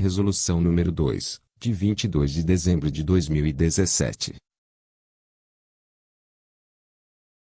Resolução número 2, de 22 de dezembro de 2017.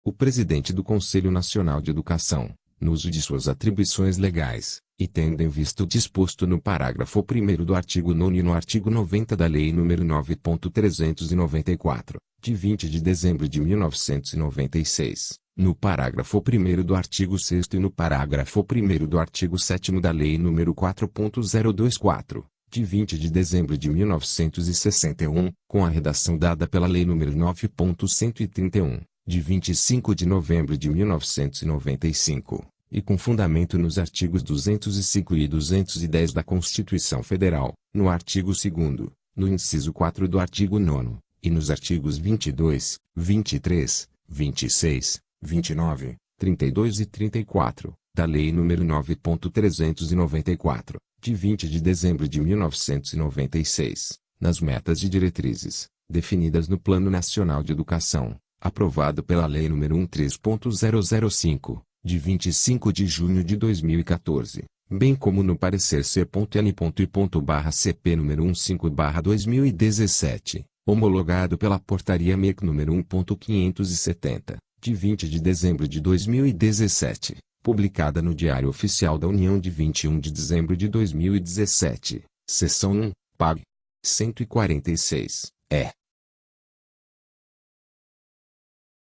O presidente do Conselho Nacional de Educação, no uso de suas atribuições legais, e tendo em vista o disposto no parágrafo 1º do artigo 9º e no artigo 90 da Lei nº 9.394, de 20 de dezembro de 1996, no parágrafo 1º do artigo 6º e no parágrafo 1º do artigo 7º da Lei nº 4.024, de 20 de dezembro de 1961, com a redação dada pela Lei nº 9.131, de 25 de novembro de 1995, e com fundamento nos artigos 205 e 210 da Constituição Federal, no artigo 2º, no inciso 4 do artigo 9º, e nos artigos 22, 23, 26, 29, 32 e 34, da Lei nº 9.394, de 20 de dezembro de 1996, nas metas e diretrizes, definidas no Plano Nacional de Educação, aprovado pela Lei nº 13.005, de 25 de junho de 2014, bem como no parecer C.N.I.CP nº 15/2017, homologado pela Portaria MEC nº 1.570, de 20 de dezembro de 2017, publicada no Diário Oficial da União de 21 de dezembro de 2017, seção 1, pág. 146,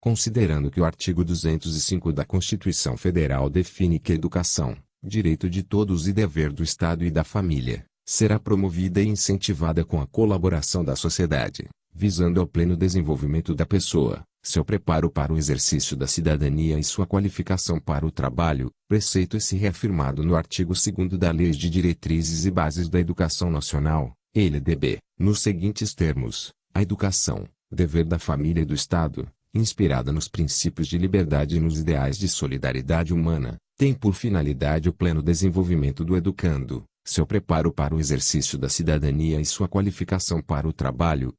Considerando que o artigo 205 da Constituição Federal define que a educação, direito de todos e dever do Estado e da família, será promovida e incentivada com a colaboração da sociedade, visando ao pleno desenvolvimento da pessoa, seu preparo para o exercício da cidadania e sua qualificação para o trabalho, preceito esse reafirmado no artigo 2º da Lei de Diretrizes e Bases da Educação Nacional, LDB, nos seguintes termos: a educação, dever da família e do Estado, inspirada nos princípios de liberdade e nos ideais de solidariedade humana, tem por finalidade o pleno desenvolvimento do educando, seu preparo para o exercício da cidadania e sua qualificação para o trabalho.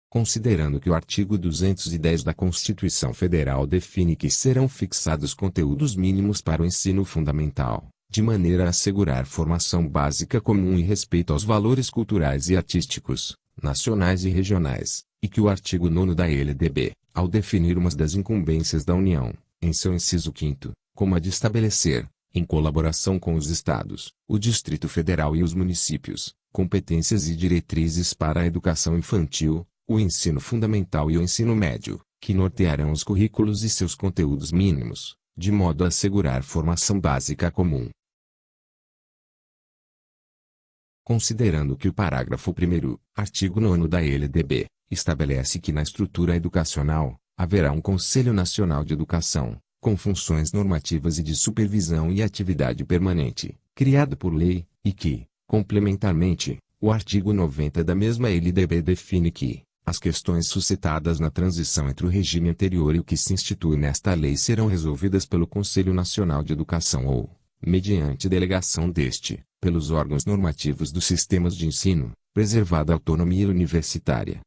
Considerando que o artigo 210 da Constituição Federal define que serão fixados conteúdos mínimos para o ensino fundamental, de maneira a assegurar formação básica comum e respeito aos valores culturais e artísticos, nacionais e regionais, e que o artigo 9º da LDB, ao definir umas das incumbências da União, em seu inciso 5º, como a de estabelecer, em colaboração com os Estados, o Distrito Federal e os municípios, competências e diretrizes para a educação infantil, o ensino fundamental e o ensino médio, que nortearão os currículos e seus conteúdos mínimos, de modo a assegurar formação básica comum. Considerando que o parágrafo 1º, artigo 9º da LDB, estabelece que na estrutura educacional, haverá um Conselho Nacional de Educação, com funções normativas e de supervisão e atividade permanente, criado por lei, e que, complementarmente, o artigo 90 da mesma LDB define que as questões suscitadas na transição entre o regime anterior e o que se institui nesta lei serão resolvidas pelo Conselho Nacional de Educação ou, mediante delegação deste, pelos órgãos normativos dos sistemas de ensino, preservada a autonomia universitária.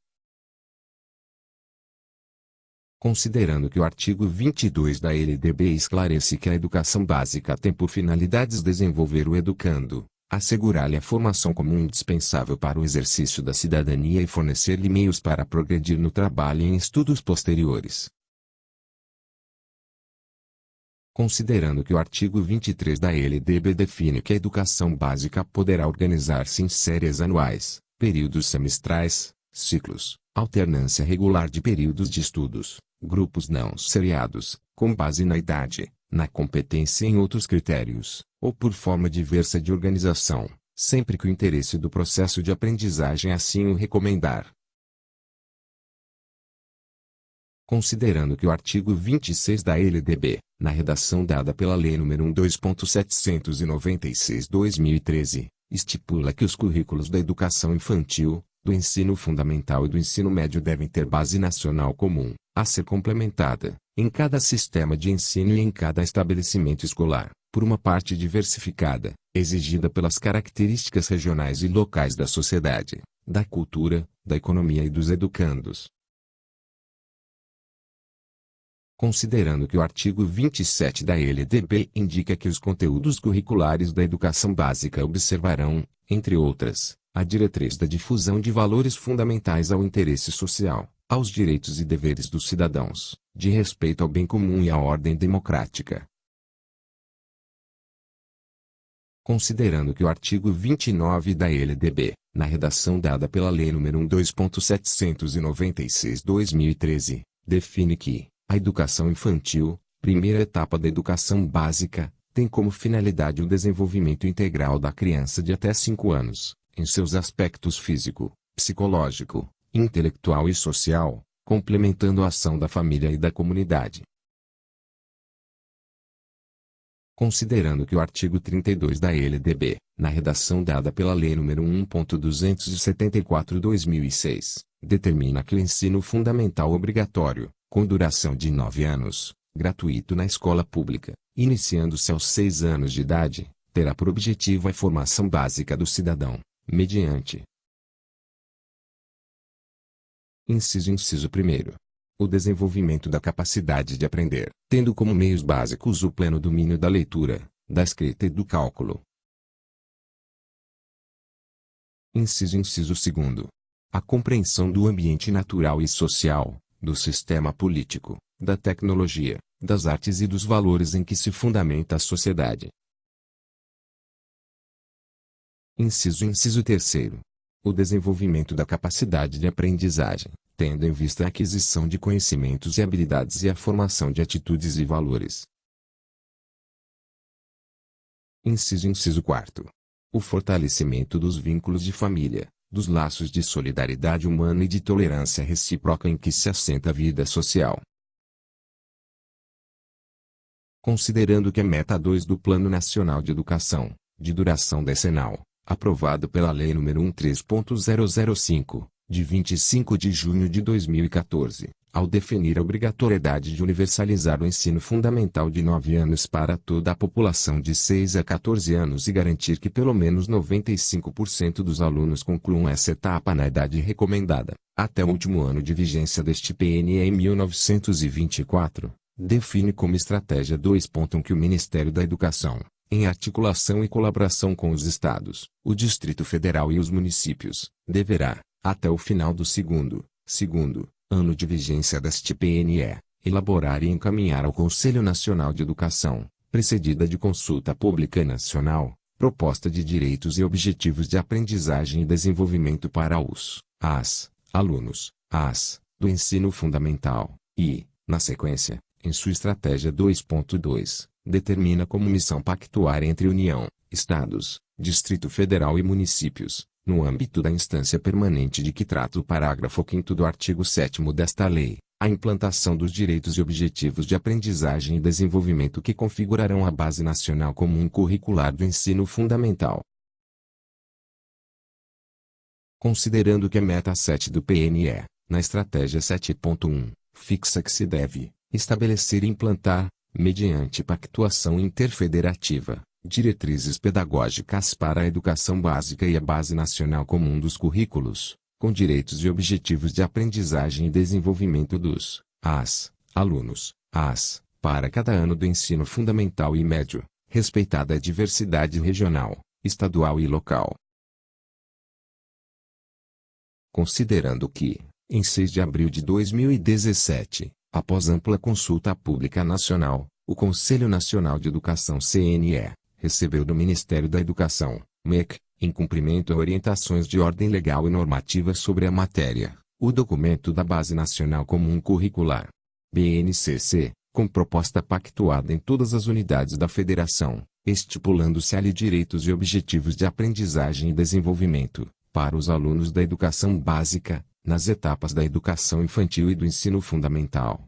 Considerando que o artigo 22 da LDB esclarece que a educação básica tem por finalidades desenvolver o educando, assegurar-lhe a formação comum indispensável para o exercício da cidadania e fornecer-lhe meios para progredir no trabalho e em estudos posteriores. Considerando que o artigo 23 da LDB define que a educação básica poderá organizar-se em séries anuais, períodos semestrais, ciclos, alternância regular de períodos de estudos, grupos não seriados, com base na idade, na competência e em outros critérios, ou por forma diversa de organização, sempre que o interesse do processo de aprendizagem assim o recomendar. Considerando que o artigo 26 da LDB, na redação dada pela Lei nº 2.796/2013, estipula que os currículos da educação infantil, do ensino fundamental e do ensino médio devem ter base nacional comum, a ser complementada, em cada sistema de ensino e em cada estabelecimento escolar, por uma parte diversificada, exigida pelas características regionais e locais da sociedade, da cultura, da economia e dos educandos. Considerando que o artigo 27 da LDB indica que os conteúdos curriculares da educação básica observarão, entre outras, a diretriz da difusão de valores fundamentais ao interesse social, aos direitos e deveres dos cidadãos, de respeito ao bem comum e à ordem democrática. Considerando que o artigo 29 da LDB, na redação dada pela Lei nº 12.796/2013, define que a educação infantil, primeira etapa da educação básica, tem como finalidade o desenvolvimento integral da criança de até 5 anos, em seus aspectos físico, psicológico, intelectual e social, complementando a ação da família e da comunidade. Considerando que o artigo 32 da LDB, na redação dada pela Lei nº 1.274/2006, determina que o ensino fundamental obrigatório, com duração de 9 anos, gratuito na escola pública, iniciando-se aos 6 anos de idade, terá por objetivo a formação básica do cidadão, mediante Inciso 1. O desenvolvimento da capacidade de aprender, tendo como meios básicos o pleno domínio da leitura, da escrita e do cálculo. Inciso 2. A compreensão do ambiente natural e social, do sistema político, da tecnologia, das artes e dos valores em que se fundamenta a sociedade. Inciso 3. O desenvolvimento da capacidade de aprendizagem, tendo em vista a aquisição de conhecimentos e habilidades e a formação de atitudes e valores. Inciso 4. O fortalecimento dos vínculos de família, dos laços de solidariedade humana e de tolerância recíproca em que se assenta a vida social. Considerando que a meta 2 do Plano Nacional de Educação, de duração decenal, aprovado pela Lei nº 13.005, de 25 de junho de 2014, ao definir a obrigatoriedade de universalizar o ensino fundamental de 9 anos para toda a população de 6 a 14 anos e garantir que pelo menos 95% dos alunos concluam essa etapa na idade recomendada, até o último ano de vigência deste PNE em 1924, define como estratégia 2. Que o Ministério da Educação, em articulação e colaboração com os estados, o Distrito Federal e os municípios, deverá, até o final do segundo ano de vigência deste PNE, elaborar e encaminhar ao Conselho Nacional de Educação, precedida de consulta pública nacional, proposta de direitos e objetivos de aprendizagem e desenvolvimento para as alunos do ensino fundamental, e, na sequência, em sua estratégia 2.2, determina como missão pactuar entre União, Estados, Distrito Federal e municípios, no âmbito da instância permanente de que trata o parágrafo 5º do artigo 7º desta lei, a implantação dos direitos e objetivos de aprendizagem e desenvolvimento que configurarão a Base Nacional Comum Curricular do Ensino Fundamental. Considerando que a meta 7 do PNE, na estratégia 7.1, fixa que se deve estabelecer e implantar, mediante pactuação interfederativa, diretrizes pedagógicas para a educação básica e a Base Nacional Comum dos Currículos, com direitos e objetivos de aprendizagem e desenvolvimento dos alunos, para cada ano do ensino fundamental e médio, respeitada a diversidade regional, estadual e local. Considerando que, em 6 de abril de 2017, após ampla consulta pública nacional, o Conselho Nacional de Educação CNE, recebeu do Ministério da Educação, MEC, em cumprimento a orientações de ordem legal e normativa sobre a matéria, o documento da Base Nacional Comum Curricular, BNCC, com proposta pactuada em todas as unidades da Federação, estipulando-se ali direitos e objetivos de aprendizagem e desenvolvimento, para os alunos da educação básica, nas etapas da educação infantil e do ensino fundamental.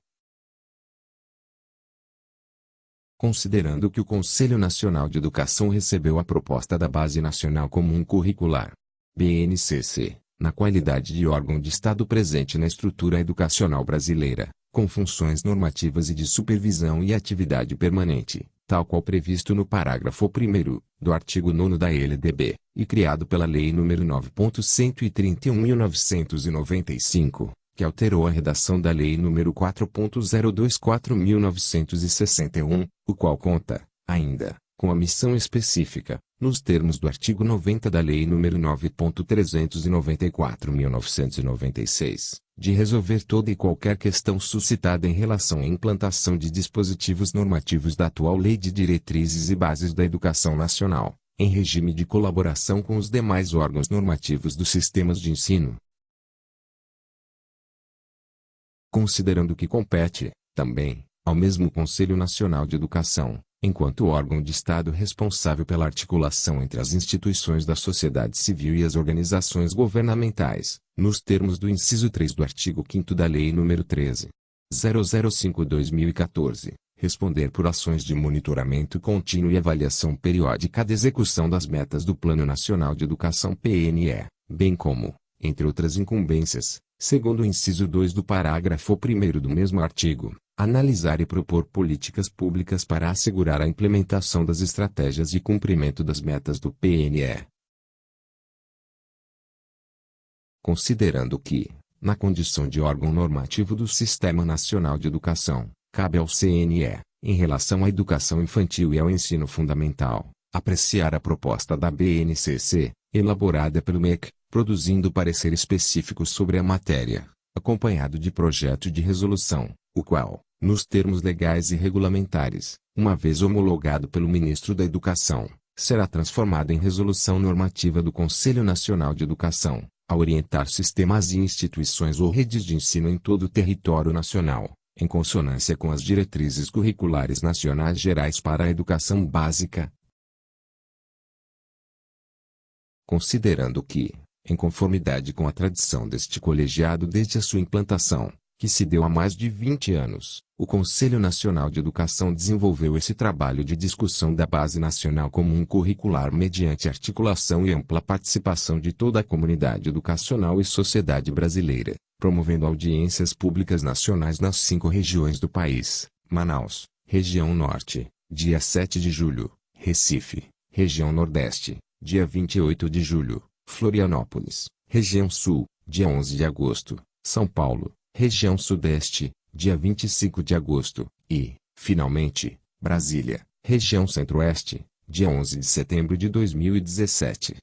Considerando que o Conselho Nacional de Educação recebeu a proposta da Base Nacional Comum Curricular, BNCC, na qualidade de órgão de Estado presente na estrutura educacional brasileira, com funções normativas e de supervisão e atividade permanente, tal qual previsto no parágrafo 1º, do artigo 9º da LDB, e criado pela Lei nº 9.131/1995, que alterou a redação da Lei nº 4.024/1961, o qual conta, ainda, com a missão específica, nos termos do artigo 90 da Lei nº 9.394/1996, de resolver toda e qualquer questão suscitada em relação à implantação de dispositivos normativos da atual Lei de Diretrizes e Bases da Educação Nacional, em regime de colaboração com os demais órgãos normativos dos sistemas de ensino. Considerando que compete, também, ao mesmo Conselho Nacional de Educação, enquanto órgão de Estado responsável pela articulação entre as instituições da sociedade civil e as organizações governamentais, nos termos do inciso 3 do artigo 5º da Lei nº 13.005/2014, responder por ações de monitoramento contínuo e avaliação periódica da execução das metas do Plano Nacional de Educação PNE, bem como, entre outras incumbências, segundo o inciso 2 do parágrafo 1º do mesmo artigo, analisar e propor políticas públicas para assegurar a implementação das estratégias de cumprimento das metas do PNE. Considerando que, na condição de órgão normativo do Sistema Nacional de Educação, cabe ao CNE, em relação à educação infantil e ao ensino fundamental, apreciar a proposta da BNCC, elaborada pelo MEC, produzindo parecer específico sobre a matéria, acompanhado de projeto de resolução, o qual, nos termos legais e regulamentares, uma vez homologado pelo Ministro da Educação, será transformado em resolução normativa do Conselho Nacional de Educação, a orientar sistemas e instituições ou redes de ensino em todo o território nacional, em consonância com as diretrizes curriculares nacionais gerais para a educação básica. Considerando que, em conformidade com a tradição deste colegiado desde a sua implantação, que se deu há mais de 20 anos, o Conselho Nacional de Educação desenvolveu esse trabalho de discussão da Base Nacional Comum Curricular mediante articulação e ampla participação de toda a comunidade educacional e sociedade brasileira, promovendo audiências públicas nacionais nas 5 regiões do país: Manaus, região Norte, dia 7 de julho, Recife, região Nordeste, dia 28 de julho, Florianópolis, região Sul, dia 11 de agosto, São Paulo, região Sudeste, dia 25 de agosto, e, finalmente, Brasília, região Centro-Oeste, dia 11 de setembro de 2017.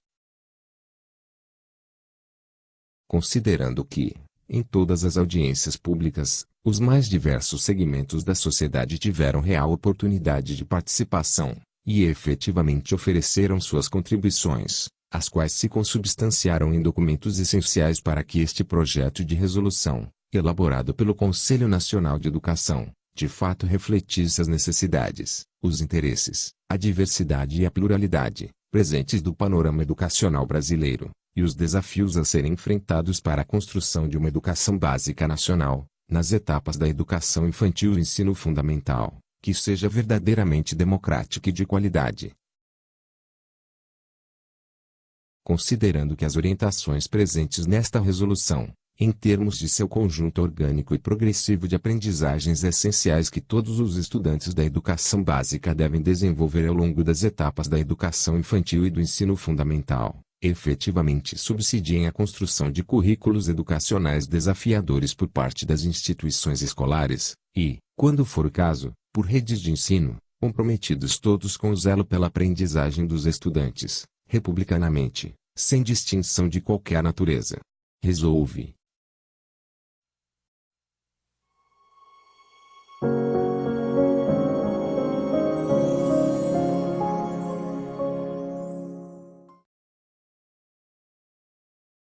Considerando que, em todas as audiências públicas, os mais diversos segmentos da sociedade tiveram real oportunidade de participação, e efetivamente ofereceram suas contribuições, as quais se consubstanciaram em documentos essenciais para que este projeto de resolução, elaborado pelo Conselho Nacional de Educação, de fato refletisse as necessidades, os interesses, a diversidade e a pluralidade, presentes do panorama educacional brasileiro, e os desafios a serem enfrentados para a construção de uma educação básica nacional, nas etapas da educação infantil e ensino fundamental, que seja verdadeiramente democrática e de qualidade. Considerando que as orientações presentes nesta resolução, em termos de seu conjunto orgânico e progressivo de aprendizagens essenciais que todos os estudantes da educação básica devem desenvolver ao longo das etapas da educação infantil e do ensino fundamental, efetivamente subsidiem a construção de currículos educacionais desafiadores por parte das instituições escolares, e, quando for o caso, por redes de ensino, comprometidos todos com o zelo pela aprendizagem dos estudantes, republicanamente, sem distinção de qualquer natureza. Resolve,